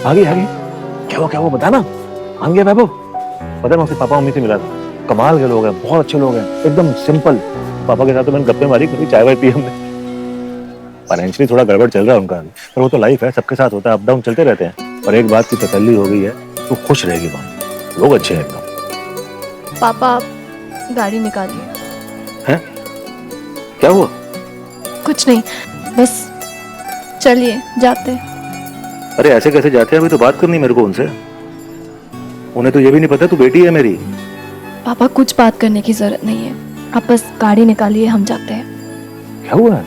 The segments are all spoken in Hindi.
आगे आगे क्या हुआ बता ना। मान गया वैभव? पता है मैं उसके पापा मम्मी से मिला था, कमाल के लोग हैं, बहुत अच्छे लोग हैं, एकदम सिंपल। पापा के साथ तो मैंने गप्पे मारी, कभी चाय वाय पी हमने। फाइनेंशियली थोड़ा गड़बड़ चल रहा है उनका, पर वो तो लाइफ है, सबके साथ होता है, अप डाउन चलते रहते हैं। और एक बात की तसल्ली हो गई है, तो खुश रहेगी वहां, लोग अच्छे हैं एकदम। पापा आप गाड़ी निकालिए। हैं? क्या हुआ? कुछ नहीं, बस चलिए जाते हैं। अरे ऐसे कैसे जाते हैं, अभी तो बात करनी मेरे को उनसे। उन्हें तो ये भी नहीं पता तू बेटी है मेरी। पापा कुछ बात करने की जरूरत नहीं है, आप बस गाड़ी निकालिए, हम जाते हैं। क्या हुआ है?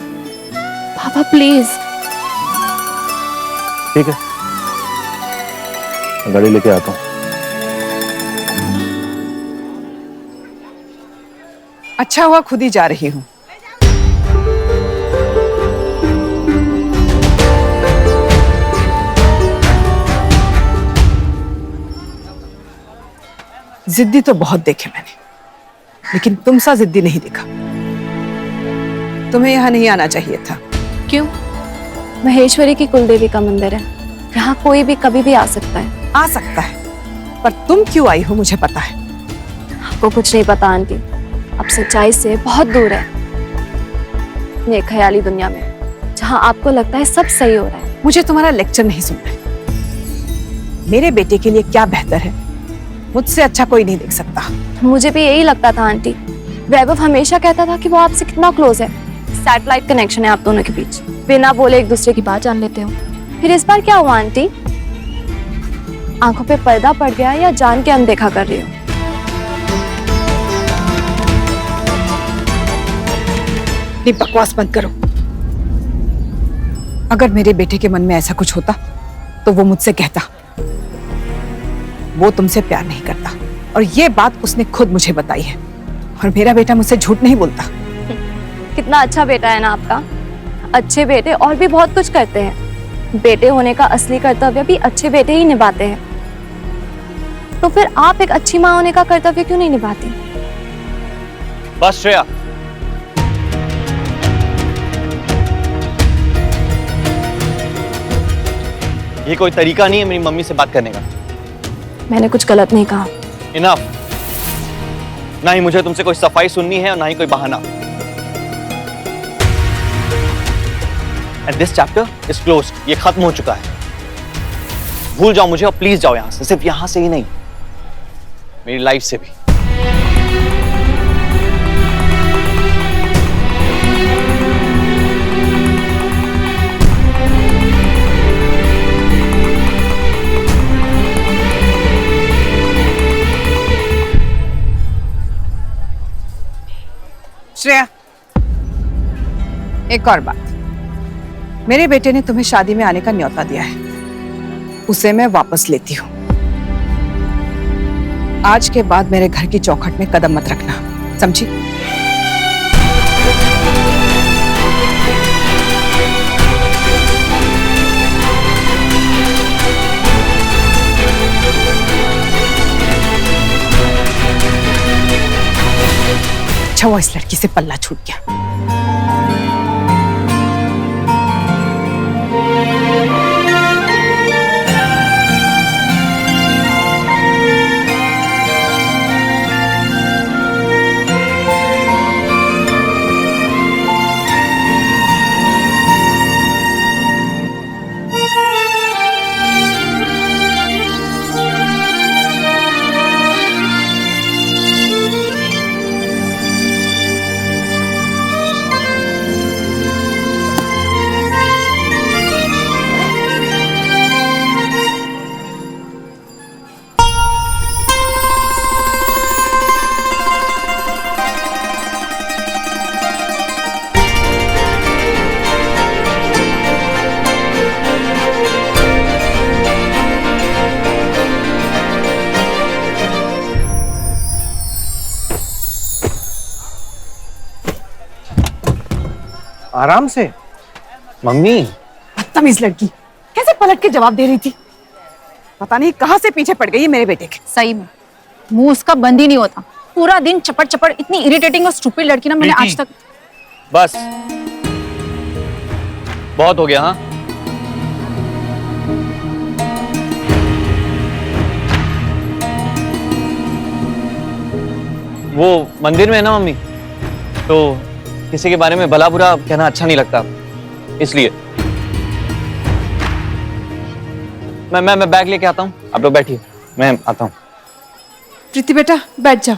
पापा प्लीज। ठीक है, मैं गाड़ी लेके आता हूँ। अच्छा हुआ खुद ही जा रही हूँ। जिद्दी तो बहुत देखे मैंने, लेकिन तुम सा जिद्दी नहीं देखा। तुम्हें यहाँ नहीं आना चाहिए था। क्यों? महेश्वरी की कुलदेवी का मंदिर है, यहाँ कोई भी कभी भी आ सकता है। आ सकता है, पर तुम क्यों आई हो मुझे पता है। आपको कुछ नहीं पता आंटी, आप सच्चाई से बहुत दूर है, ये ख्याली दुनिया में जहाँ आपको लगता है सब सही हो रहा है। मुझे तुम्हारा लेक्चर नहीं सुनना है। मेरे बेटे के लिए क्या बेहतर है, मुझसे अच्छा कोई नहीं देख सकता। मुझे भी यही लगता था आंटी, वैभव हमेशा कहता था कि वो आपसे कितना क्लोज है, सैटेलाइट कनेक्शन है आप दोनों के बीच, बिना बोले एक दूसरे की बात जान लेते हो। फिर इस बार क्या हुआ आंटी? आंखों पे पर्दा पड़ गया या जान के अनदेखा कर रही हो? नहीं, बकवास बंद करो। अगर मेरे बेटे के मन में ऐसा कुछ होता तो वो मुझसे कहता। वो तुमसे प्यार नहीं करता, और ये बात उसने खुद मुझे बताई है। और मेरा बेटा मुझसे झूठ नहीं बोलता। कितना अच्छा बेटा है ना आपका। अच्छे बेटे और भी बहुत कुछ करते हैं, बेटे होने का असली कर्तव्य भी अच्छे बेटे ही निभाते हैं। तो फिर आप एक अच्छी माँ होने का कर्तव्य क्यों नहीं निभाती? बस श्रेया, ये कोई तरीका नहीं है मेरी मम्मी से बात करने का। मैंने कुछ गलत नहीं कहा। इनफ। ना ही मुझे तुमसे कोई सफाई सुननी है और ना ही कोई बहाना। And this chapter is closed, ये खत्म हो चुका है। भूल जाओ मुझे और प्लीज जाओ यहां से, सिर्फ यहां से ही नहीं, मेरी लाइफ से भी। श्रेया, एक और बात, मेरे बेटे ने तुम्हें शादी में आने का न्योता दिया है, उसे मैं वापस लेती हूँ। आज के बाद मेरे घर की चौखट में कदम मत रखना, समझी? अच्छा हुआ इस लड़की से पल्ला छूट गया। आराम से। मम्मी, बदतमीज लड़की, कैसे पलट के जवाब दे रही थी। पता नहीं कहां से पीछे पड़ गई है मेरे बेटे के। सही में मुंह उसका बंद ही नहीं होता, पूरा दिन चपड़ चपड़। इतनी इरिटेटिंग और स्टूपिड लड़की ना मैंने आज तक। बस बहुत हो गया। हाँ, वो मंदिर में है ना मम्मी, तो किसी के बारे में भला बुरा कहना अच्छा नहीं लगता, इसलिए मैं बैग लेके आता हूँ, आप लोग बैठिए, मैं आता हूँ। प्रीति बेटा बैठ जाओ।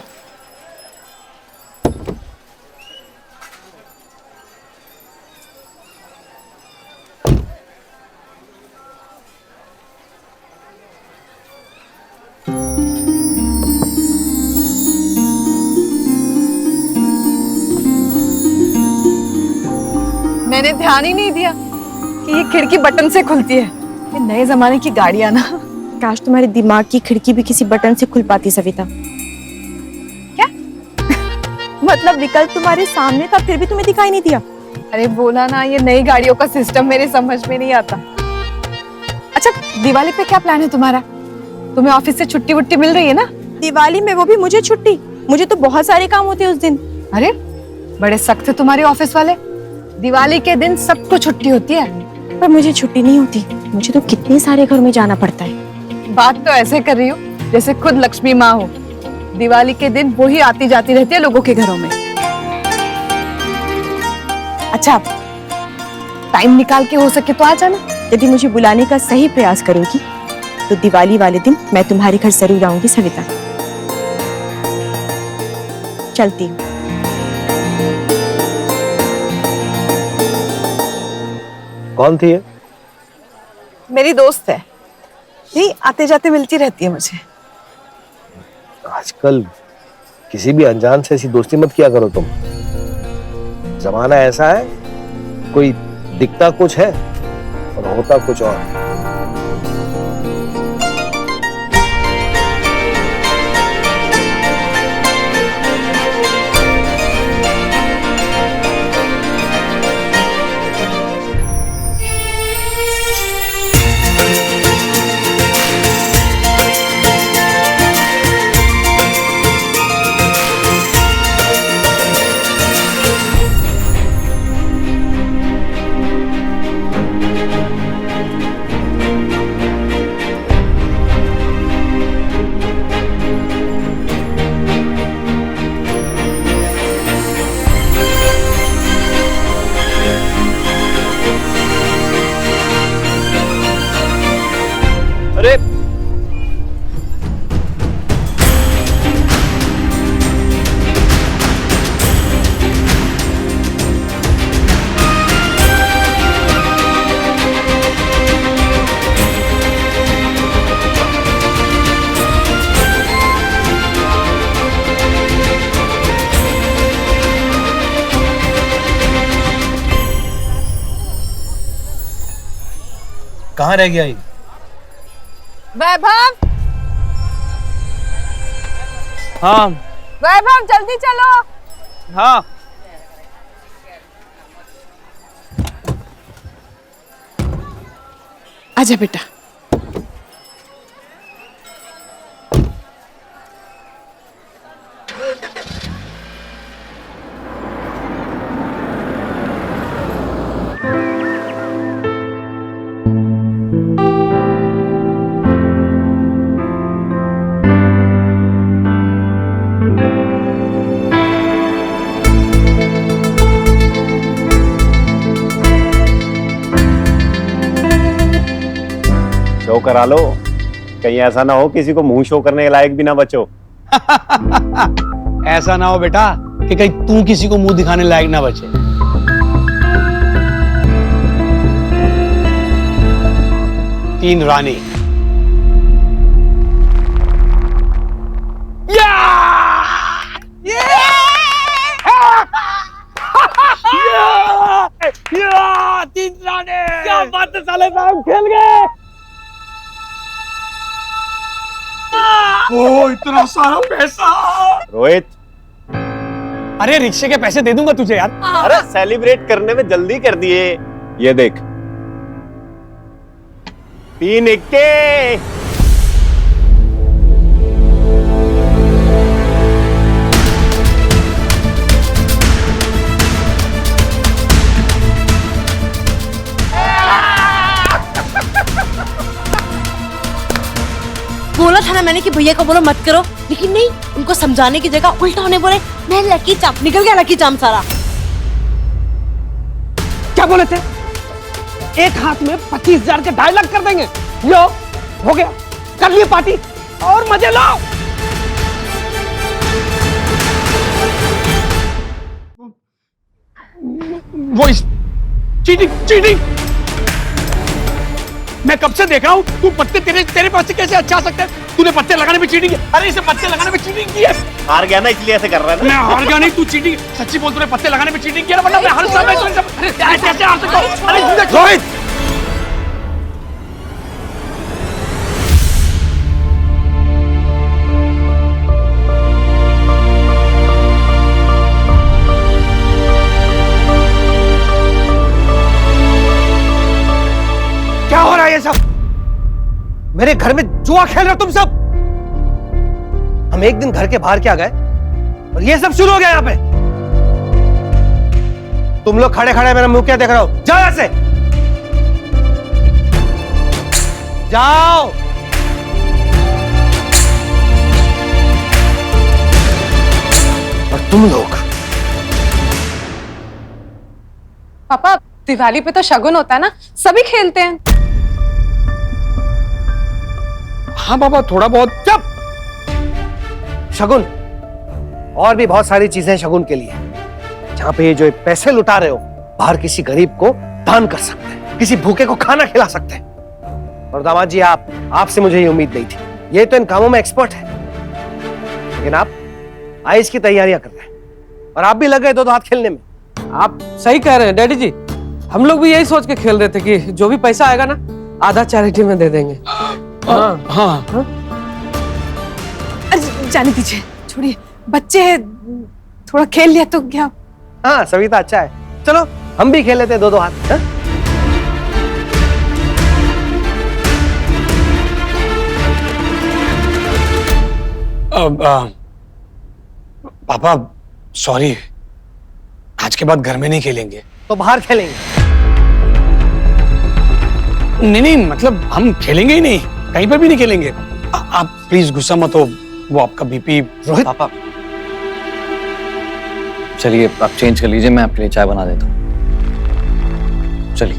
मैंने ध्यान ही नहीं दिया कि ये खिड़की बटन से खुलती है। ये नए जमाने की गाड़ियां ना। काश तुम्हारे दिमाग की खिड़की भी किसी बटन से खुल पाती सविता। क्या? मतलब विकल्प तुम्हारे सामने था फिर भी तुम्हें दिखाई नहीं दिया। अरे बोला ना, ये नई गाड़ियों का सिस्टम मेरे समझ में नहीं आता। अच्छा, दिवाली पे क्या प्लान है तुम्हारा? तुम्हें ऑफिस से छुट्टी वुट्टी मिल रही है ना? दिवाली में, वो भी मुझे छुट्टी? मुझे तो बहुत सारे काम होते हैं उस दिन। अरे बड़े सख्त है तुम्हारे ऑफिस वाले। दिवाली के दिन सबको छुट्टी होती है। पर मुझे छुट्टी नहीं होती। मुझे तो कितने सारे घरों में जाना पड़ता है। बात तो ऐसे कर रही हो जैसे खुद लक्ष्मी माँ हो। दिवाली के दिन वो ही आती जाती रहती है लोगों के घरों में। अच्छा, टाइम निकाल के हो सके तो आ जाना। यदि मुझे बुलाने का सही प्रयास करोगी तो दिवाली वाले दिन मैं तुम्हारे घर जरूर आऊंगी सविता। चलती हूँ। कौन थी ये? मेरी दोस्त है, यही आते जाते मिलती रहती है मुझे। आजकल किसी भी अनजान से ऐसी दोस्ती मत किया करो तुम। जमाना ऐसा है, कोई दिखता कुछ है और होता कुछ और। अरे कहाँ रह गया ये? वैभव, हाँ वैभव जल्दी चलो। हाँ, आजा बेटा। शो करा लो, कहीं ऐसा ना हो किसी को मुंह शो करने के लायक भी ना बचो। ऐसा ना हो बेटा कि कहीं तू किसी को मुंह दिखाने लायक ना बचे। तीन रानी। तीन रानी। क्या बात है साले साहब, खेल गए। ओ इतना सारा पैसा। रोहित, अरे रिक्शे के पैसे दे दूंगा तुझे यार। अरे सेलिब्रेट करने में जल्दी कर दिए। ये देख, 3 इक्के। बोला था ना मैंने कि भैया को बोलो मत करो, लेकिन नहीं, उनको समझाने की जगह उल्टा होने बोले मैं लकी चाम, निकल गया लकी चाम सारा। क्या बोले थे? एक हाथ में 25,000 के 2.5 लाख कर देंगे। लो, हो गया, कर लिए पार्टी और मजे लो। वो चीटिंग चीटिंग, मैं कब से देख रहा हूं। तू पत्ते तेरे पास से कैसे अच्छा आ सकता है? तूने पत्ते लगाने में चीटिंग की। अरे इसे पत्ते लगाने में चीटिंग की है। हार गया ना इसलिए ऐसे कर रहा है ना। मैं हार गया नहीं, तू चीटिंग सच्ची बोल, तूने पत्ते लगाने में चीटिंग किया ना, वरना मैं हर समय तो अरे कैसे हार सकता हूं? अरे रोहित, क्या हो रहा है ये सब? मेरे घर में जुआ खेल रहे हो तुम सब। हम एक दिन घर के बाहर क्या गए और ये सब शुरू हो गया यहाँ पे। तुम लोग खड़े खड़े मेरा मुंह क्या देख रहे हो? जाओ यहां से, जाओ। और तुम लोग, पापा दिवाली पे तो शगुन होता है ना, सभी खेलते हैं। हाँ बाबा, थोड़ा बहुत। चुप। शगुन और भी बहुत सारी चीजें शगुन के लिए, जहां पे ये जो पैसे लुटा रहे हो, बाहर किसी गरीब को दान कर सकते हैं, किसी भूखे को खाना खिला सकते हैं। और दामाद जी, आपसे मुझे ये उम्मीद नहीं थी। ये तो इन कामों में एक्सपर्ट है, लेकिन आप आइस की तैयारियां कर रहे हैं और आप भी लग गए दो हाथ खेलने में। आप सही कह रहे हैं डैडी जी, हम लोग भी यही सोच के खेल रहे थे कि जो भी पैसा आएगा ना, आधा चैरिटी में दे देंगे। हाँ हाँ। अरे जाने दीजिए, छोड़िए, बच्चे हैं, थोड़ा खेल लिया तो क्या। हाँ सविता, अच्छा है, चलो हम भी खेल लेते हैं दो हाथ। हा? पापा सॉरी, आज के बाद घर में नहीं खेलेंगे। तो बाहर खेलेंगे। नहीं, मतलब हम खेलेंगे ही नहीं, कहीं पर भी नहीं खेलेंगे। आप प्लीज गुस्सा मत हो, वो आपका बीपी। रोहित पापा, चलिए आप चेंज कर लीजिए, मैं आपके लिए चाय बना देता हूँ। चलिए।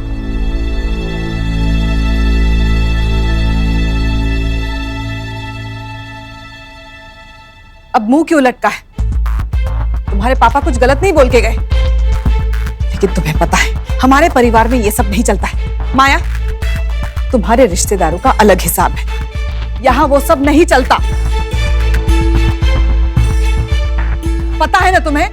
अब मुंह क्यों लटका है? तुम्हारे पापा कुछ गलत नहीं बोल के गए, लेकिन तुम्हें पता है हमारे परिवार में ये सब नहीं चलता है। माया, तुम्हारे रिश्तेदारों का अलग हिसाब है, यहाँ वो सब नहीं चलता, पता है ना तुम्हें?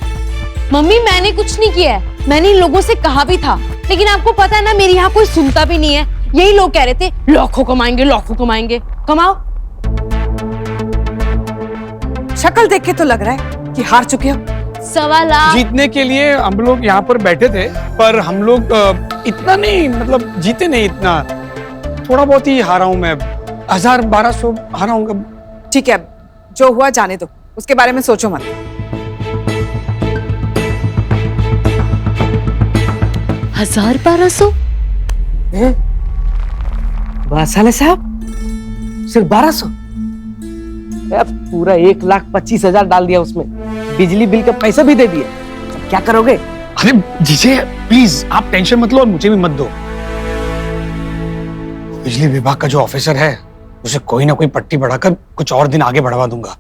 मम्मी मैंने कुछ नहीं किया है, मैंने इन लोगों से कहा भी था, लेकिन आपको पता है ना मेरे यहाँ कोई सुनता भी नहीं है। यही लोग कह रहे थे लाखों कमाएंगे, लाखों कमाएंगे। कमाओ। शक्ल देख के तो लग रहा है कि हार चुके हो। 1.25 लाख जीतने के लिए हम लोग यहाँ पर बैठे थे, पर हम लोग इतना नहीं, मतलब जीते नहीं इतना, थोड़ा बहुत ही हारा हूं मैं, 1000-1200 हारा हूं। ठीक है, अब जो हुआ जाने दो, उसके बारे में सोचो मत। 1000-1200? साले साहब, सिर्फ 1200? पूरा 1,25,000 डाल दिया उसमें, बिजली बिल का पैसा भी दे दिया, क्या करोगे? अरे जीजे प्लीज आप टेंशन मत लो और मुझे भी मत दो। बिजली विभाग का जो ऑफिसर है, उसे कोई ना कोई पट्टी बढ़ाकर कुछ और दिन आगे बढ़वा दूंगा।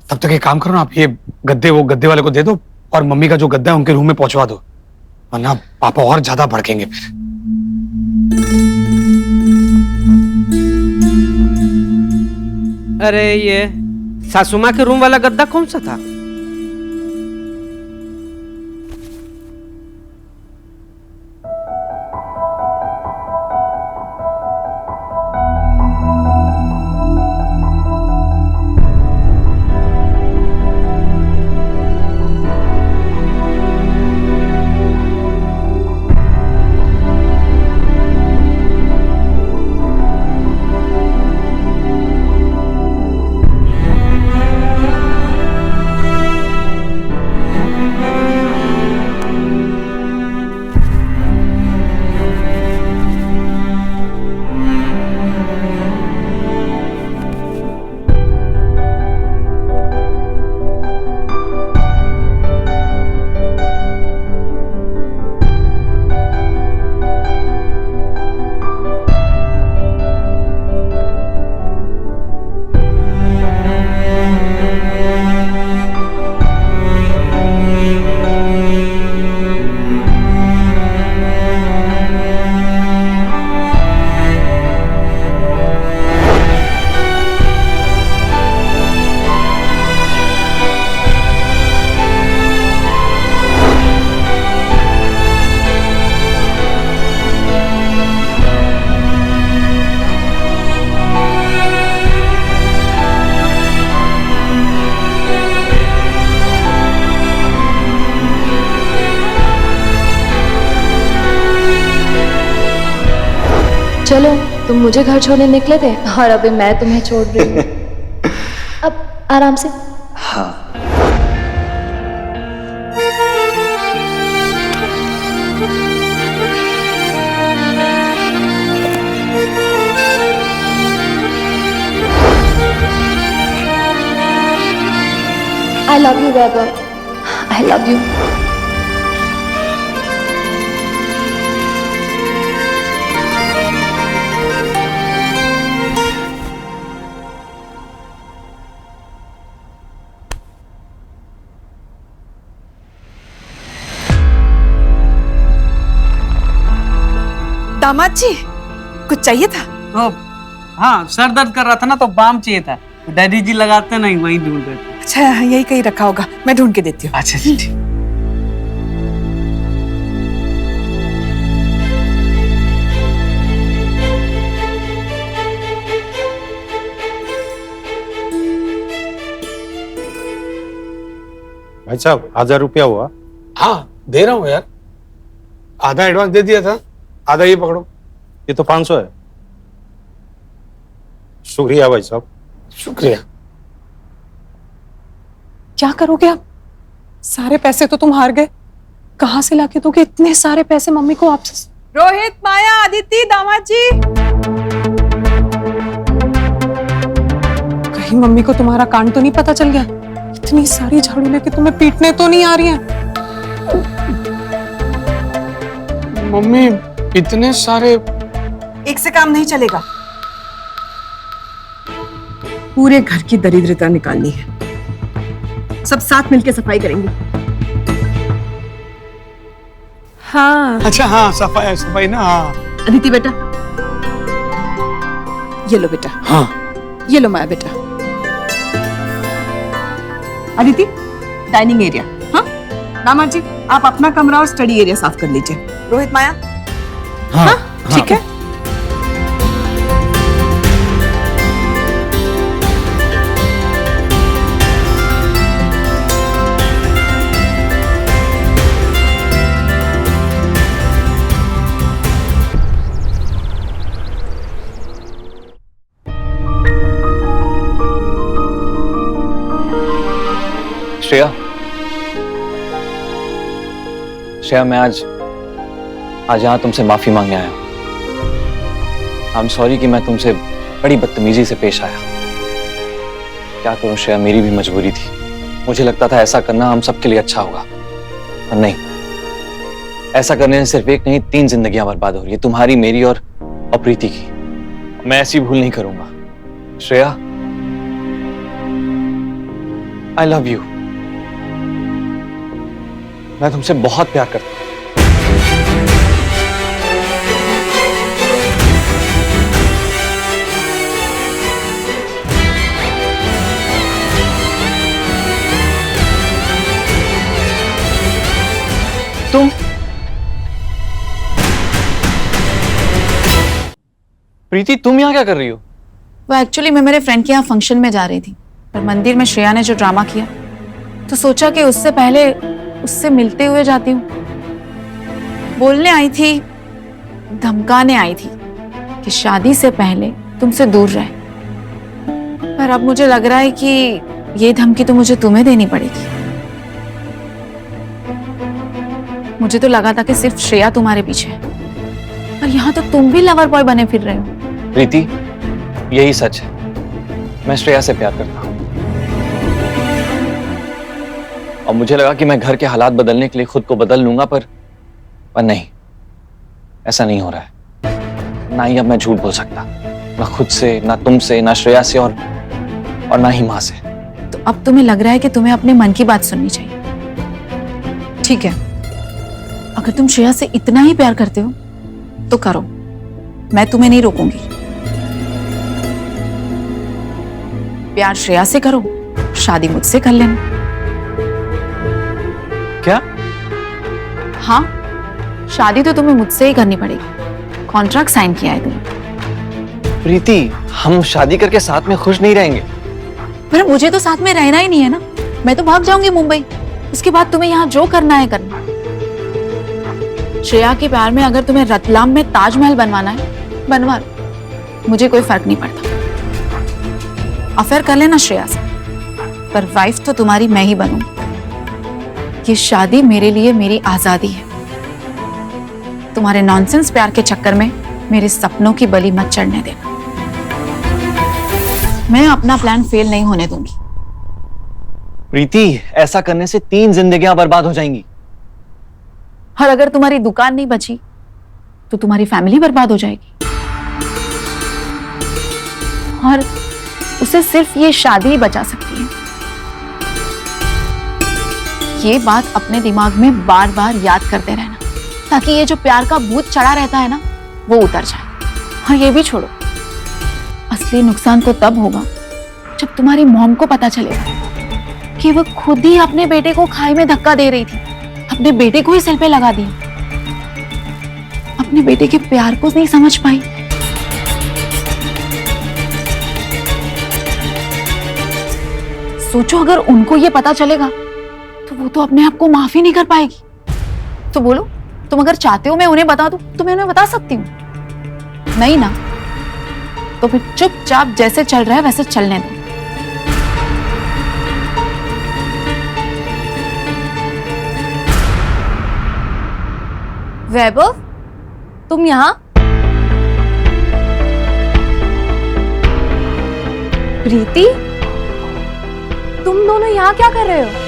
तब तक एक काम करो ना, आप ये गद्दे वो गद्दे वाले को दे दो और मम्मी का जो गद्दा है उनके रूम में पहुंचवा दो, वरना पापा और ज्यादा भड़केंगे फिर। अरे ये सासू माँ के रूम वाला गद्दा कौन सा था? चलो, तुम मुझे घर छोड़ने निकले थे और अभी मैं तुम्हें छोड़ रही हूँ। अब आराम से। हाँ। I love you, Vaibhav. I love you. दामाद जी, कुछ चाहिए था? तो हाँ, सर दर्द कर रहा था ना, तो बाम चाहिए था। डैडी जी लगाते नहीं, वही ढूंढ रहे थे। अच्छा, यही कहीं रखा होगा, मैं ढूंढ के देती हूँ। अच्छा जी, ठीक। भाई साहब 1000 रुपया हुआ। हाँ दे रहा हूँ यार, आधा एडवांस दे दिया था, आधा ये पकड़ो। ये तो 500 है। शुक्रिया भाई साहब, शुक्रिया। क्या करोगे अब? सारे पैसे तो तुम हार गए, कहाँ से लाके दोगे इतने सारे पैसे मम्मी को वापस? रोहित, माया, आदित्य, दामाद जी, कहीं मम्मी को तुम्हारा कांड तो नहीं पता चल गया? इतनी सारी झाड़ू लेके तुम्हें पीटने तो नहीं आ रही हैं? मम्मी इतने सारे। एक से काम नहीं चलेगा, पूरे घर की दरिद्रता निकालनी है। सब साथ मिलकर सफाई करेंगे। हाँ। अच्छा हाँ, सफाई सफाई ना। हाँ अदिति बेटा, ये लो बेटा। हाँ ये लो माया बेटा। Aditi, dining area. हाँ दामाद जी, आप अपना कमरा और स्टडी एरिया साफ कर लीजिए। रोहित, माया। हाँ ठीक है। श्रेया, श्रेया, मैं आज यहाँ तुमसे माफी मांगने आया हूं। आई एम सॉरी कि मैं तुमसे बड़ी बदतमीजी से पेश आया। क्या करूं श्रेया, मेरी भी मजबूरी थी। मुझे लगता था ऐसा करना हम सबके लिए अच्छा होगा, पर नहीं। ऐसा करने से सिर्फ एक नहीं, 3 जिंदगियां बर्बाद हो रही है, तुम्हारी, मेरी और प्रीति की। मैं ऐसी भूल नहीं करूंगा। Shreya, I love you. मैं तुमसे बहुत प्यार करता हूं। तुम प्रीति, तुम यहाँ क्या कर रही हो? वो एक्चुअली मैं मेरे फ्रेंड के यहाँ फंक्शन में जा रही थी, पर मंदिर में श्रेया ने जो ड्रामा किया, तो सोचा कि उससे पहले उससे मिलते हुए जाती हूँ। बोलने आई थी, धमकाने आई थी कि शादी से पहले तुमसे दूर रहे। पर अब मुझे लग रहा है कि ये धमकी तो मुझे तुम्हें देनी पड़ेगी। मुझे तो लगा था कि सिर्फ श्रेया तुम्हारे पीछे है, पर यहाँ तो तुम भी लवर बॉय बने फिर रहे हो। प्रीति, यही सच है। मैं श्रेया से प्यार करता हूँ, और मुझे लगा कि मैं घर के हालात बदलने के लिए खुद को बदल लूंगा, पर नहीं, ऐसा नहीं हो रहा है। ना ही अब मैं झूठ बोल सकता, ना खुद से, ना तुमसे, ना श्रेया से, और ना ही माँ से। तो अब तुम्हें लग रहा है कि तुम्हें अपने मन की बात सुननी चाहिए। ठीक है, अगर तुम श्रेया से इतना ही प्यार करते हो तो करो, मैं तुम्हें नहीं रोकूंगी। प्यार श्रेया से करो, शादी मुझसे कर लेना। क्या? हाँ, शादी तो तुम्हें मुझसे ही करनी पड़ेगी। कॉन्ट्रैक्ट साइन किया है तुमने। प्रीति, हम शादी करके साथ में खुश नहीं रहेंगे। पर मुझे तो साथ में रहना ही नहीं है ना, मैं तो भाग जाऊंगी मुंबई। उसके बाद तुम्हें यहाँ जो करना है करना। श्रेया के प्यार में अगर तुम्हें रतलाम में ताजमहल बनवाना है बनवा लो, मुझे कोई फर्क नहीं पड़ता। अफेयर कर लेना श्रेया से, पर वाइफ तो तुम्हारी मैं ही बनूंगी। ये शादी मेरे लिए मेरी आजादी है। तुम्हारे नॉनसेंस प्यार के चक्कर में मेरे सपनों की बलि मत चढ़ने देना। मैं अपना प्लान फेल नहीं होने दूंगी। प्रीति, ऐसा करने से 3 जिंदगियां बर्बाद हो जाएंगी। और अगर तुम्हारी दुकान नहीं बची तो तुम्हारी फैमिली बर्बाद हो जाएगी। और उसे सिर्फ ये शादी ही बचा सकती है। ये बात अपने दिमाग में बार बार याद करते रहना, ताकि ये जो प्यार का भूत चढ़ा रहता है ना, वो उतर जाए। और ये भी छोड़ो, असली नुकसान तो तब होगा जब तुम्हारी मॉम को पता चलेगा कि वो खुद ही अपने बेटे को खाई में धक्का दे रही थी, अपने बेटे को ही सिर पे लगा दिया, अपने बेटे के प्यार को नहीं समझ पाई। सोचो, अगर उनको ये पता चलेगा तो वो तो अपने आप को माफ ही नहीं कर पाएगी। तो बोलो, तुम अगर चाहते हो मैं उन्हें बता दूं तो मैं उन्हें बता सकती हूँ। नहीं ना, तो फिर चुपचाप जैसे चल रहा है वैसे चलने दो। वैभव, तुम यहाँ? प्रीति, तुम दोनों यहाँ क्या कर रहे हो?